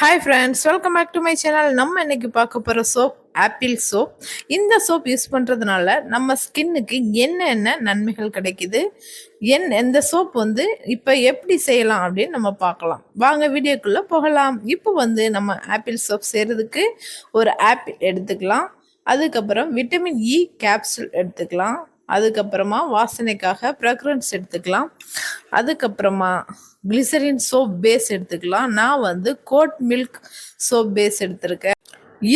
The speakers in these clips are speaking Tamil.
Hi friends, welcome back to my channel. நம்ம இன்னைக்கு பார்க்க போகிற சோப் ஆப்பிள் சோப். இந்த சோப் யூஸ் பண்ணுறதுனால நம்ம ஸ்கின்னுக்கு என்னென்ன நன்மைகள் கிடைக்குது, இந்த சோப் இப்போ எப்படி செய்யலாம் அப்படின்னு நம்ம பார்க்கலாம். வாங்க வீடியோக்குள்ளே போகலாம். இப்போ நம்ம ஆப்பிள் சோப் செய்கிறதுக்கு ஒரு ஆப்பிள் எடுத்துக்கலாம். அதுக்கப்புறம் விட்டமின் இ கேப்சூல் எடுத்துக்கலாம். அதுக்கப்புறமா வாசனைக்காக ஃப்ராக்ரன்ஸ் எடுத்துக்கலாம். அதுக்கப்புறமா கிளிசரின் சோப் பேஸ் எடுத்துக்கலாம். நான் கோட் மில்க் சோப் பேஸ் எடுத்திருக்கேன்.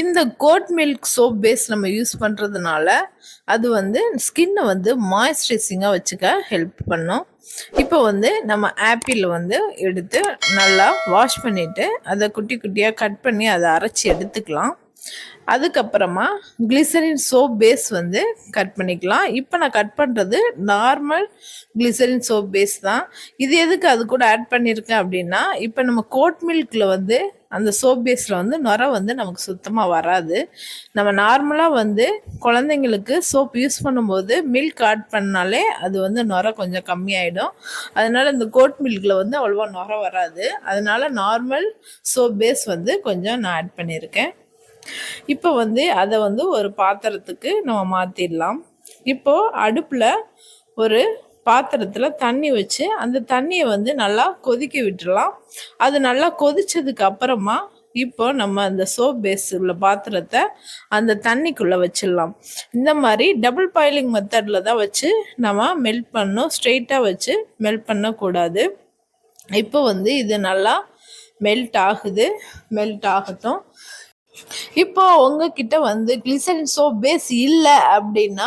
இந்த கோட் மில்க் சோப் பேஸ் நம்ம யூஸ் பண்ணுறதுனால அது ஸ்கின்னை மாய்ஸ்சரைசிங்காக வச்சுக்க ஹெல்ப் பண்ணும். இப்போ நம்ம ஆப்பிள் எடுத்து நல்லா வாஷ் பண்ணிவிட்டு அதை குட்டி குட்டியாக கட் பண்ணி அதை அரைச்சி எடுத்துக்கலாம். அதுக்கப்புறமா கிளிசரின் சோப் பேஸ் கட் பண்ணிக்கலாம். இப்போ நான் கட் பண்ணுறது நார்மல் கிளிசரின் சோப் பேஸ் தான். இது எதுக்கு அது கூட ஆட் பண்ணியிருக்கேன் அப்படின்னா, இப்போ நம்ம கோட் மில்கில் அந்த சோப் பேஸில் நுரை நமக்கு சுத்தமாக வராது. நம்ம நார்மலாக குழந்தைங்களுக்கு சோப் யூஸ் பண்ணும்போது மில்க் ஆட் பண்ணாலே அது நுரை கொஞ்சம் கம்மியாயிடும். அதனால் இந்த கோட் மில்கில் அவ்வளோவா நுரை வராது. அதனால் நார்மல் சோப் பேஸ் கொஞ்சம் நான் ஆட் பண்ணியிருக்கேன். இப்போ அதை ஒரு பாத்திரத்துக்கு நம்ம மாற்றிடலாம். இப்போது அடுப்பில் ஒரு பாத்திரத்தில் தண்ணி வச்சு அந்த தண்ணியை நல்லா கொதிக்க விட்டுடலாம். அது நல்லா கொதிச்சதுக்கு அப்புறமா இப்போ நம்ம அந்த சோப் பேஸ் உள்ள பாத்திரத்தை அந்த தண்ணிக்குள்ளே வச்சிடலாம். இந்த மாதிரி டபுள் பாயிலிங் மெத்தடில் தான் வச்சு நம்ம மெல்ட் பண்ணணும். ஸ்ட்ரெயிட்டாக வச்சு மெல்ட் பண்ணக்கூடாது. இப்போ இது நல்லா மெல்ட் ஆகுது. மெல்ட் ஆகட்டும். இப்போ உங்ககிட்ட கிளிசரின் சோப் பேஸ் இல்லை அப்படின்னா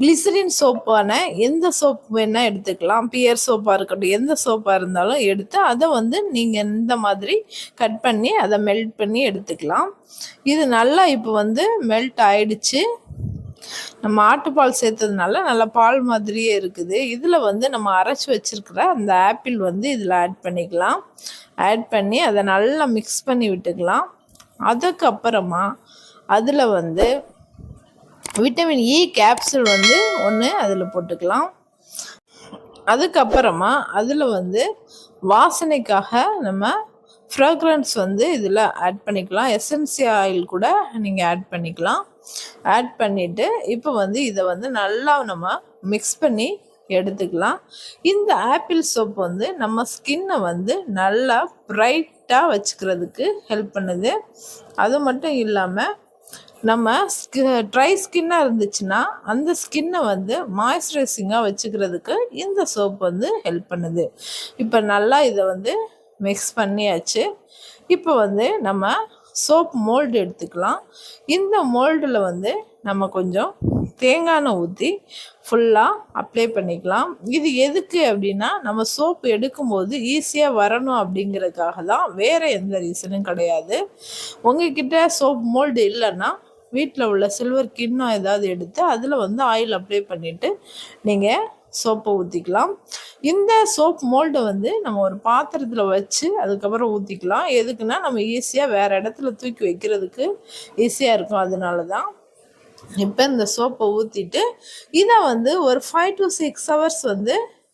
கிளிசரின் சோப்பான எந்த சோப் வேணால் எடுத்துக்கலாம். பியர் சோப்பாக இருக்கட்டும், எந்த சோப்பாக இருந்தாலும் எடுத்து அதை நீங்கள் இந்த மாதிரி கட் பண்ணி அதை மெல்ட் பண்ணி எடுத்துக்கலாம். இது நல்லா இப்போ மெல்ட் ஆயிடுச்சு. நம்ம ஆட்டுப்பால் சேர்த்ததுனால நல்லா பால் மாதிரியே இருக்குது. இதில் நம்ம அரைச்சி வச்சுருக்கிற அந்த ஆப்பிள் இதில் ஆட் பண்ணிக்கலாம். ஆட் பண்ணி அதை நல்லா மிக்ஸ் பண்ணி விட்டுக்கலாம். அதுக்கப்புறமா அதில் விட்டமின் இ கேப்சூல் ஒன்று அதில் போட்டுக்கலாம். அதுக்கப்புறமா அதில் வாசனைக்காக நம்ம ஃப்ராக்ரன்ஸ் இதில் ஆட் பண்ணிக்கலாம். எசென்சியல் ஆயில் கூட நீங்கள் ஆட் பண்ணிக்கலாம். ஆட் பண்ணிவிட்டு இப்போ இதை நல்லா நம்ம மிக்ஸ் பண்ணி எடுத்துக்கலாம். இந்த ஆப்பிள் சோப் நம்ம ஸ்கின்னை நல்லா பிரைட்டாக வச்சுக்கிறதுக்கு ஹெல்ப் பண்ணுது. அது மட்டும் இல்லாமல் நம்ம ட்ரை ஸ்கின்னாக இருந்துச்சுன்னா அந்த ஸ்கின்னை மாய்ஸ்சரைசிங்காக வச்சுக்கிறதுக்கு இந்த சோப் ஹெல்ப் பண்ணுது. இப்போ நல்லா இதை மிக்ஸ் பண்ணியாச்சு. இப்போ நம்ம சோப் மோல்டு எடுத்துக்கலாம். இந்த மோல்டில் நம்ம கொஞ்சம் தேங்காய் எண்ணெய் ஊற்றி ஃபுல்லாக அப்ளை பண்ணிக்கலாம். இது எதுக்கு அப்படின்னா, நம்ம சோப்பு எடுக்கும்போது ஈஸியாக வரணும் அப்படிங்கிறதுக்காக தான், வேறு எந்த ரீசனும் கிடையாது. உங்ககிட்ட சோப் மோல்டு இல்லைன்னா வீட்டில் உள்ள சில்வர் கிண்ணம் ஏதாவது எடுத்து அதில் ஆயில் அப்ளை பண்ணிவிட்டு நீங்கள் சோப்பை ஊற்றிக்கலாம். இந்த சோப் மோல்டை நம்ம ஒரு பாத்திரத்தில் வச்சு அதுக்கப்புறம் ஊற்றிக்கலாம். எதுக்குன்னா நம்ம ஈஸியாக வேறு இடத்துல தூக்கி வைக்கிறதுக்கு ஈஸியாக இருக்கும். அதனால தான். இப்போ இந்த சோப்பை ஊற்றிட்டு இதை ஒரு 5 to 6 hours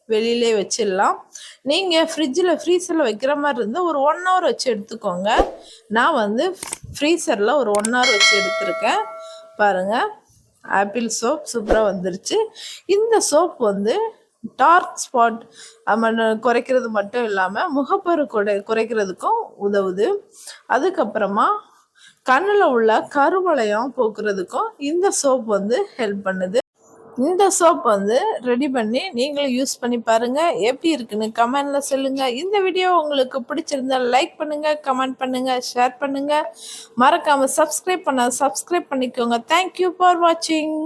வெளியிலே வச்சிடலாம். நீங்கள் ஃப்ரீசரில் வைக்கிற மாதிரி இருந்தால் ஒரு 1 hour வச்சு எடுத்துக்கோங்க. நான் ஃப்ரீசரில் ஒரு 1 hour வச்சு எடுத்திருக்கேன். பாருங்கள், ஆப்பிள் சோப் சூப்பராக வந்துருச்சு. இந்த சோப் டார்க் ஸ்பாட் குறைக்கிறது மட்டும் இல்லாமல் முகப்பரு குறைக்கிறதுக்கும் உதவுது. அதுக்கப்புறமா கண்ணில் உள்ள கருவளையம் போக்குறதுக்கும் இந்த சோப் ஹெல்ப் பண்ணுது. இந்த சோப் ரெடி பண்ணி நீங்களும் யூஸ் பண்ணி பாருங்கள். எப்படி இருக்குன்னு கமெண்டில் சொல்லுங்கள். இந்த வீடியோ உங்களுக்கு பிடிச்சிருந்தா லைக் பண்ணுங்கள், கமெண்ட் பண்ணுங்கள், ஷேர் பண்ணுங்கள். மறக்காமல் சப்ஸ்கிரைப் பண்ணிக்கோங்க. தேங்க்யூ ஃபார் வாட்சிங்.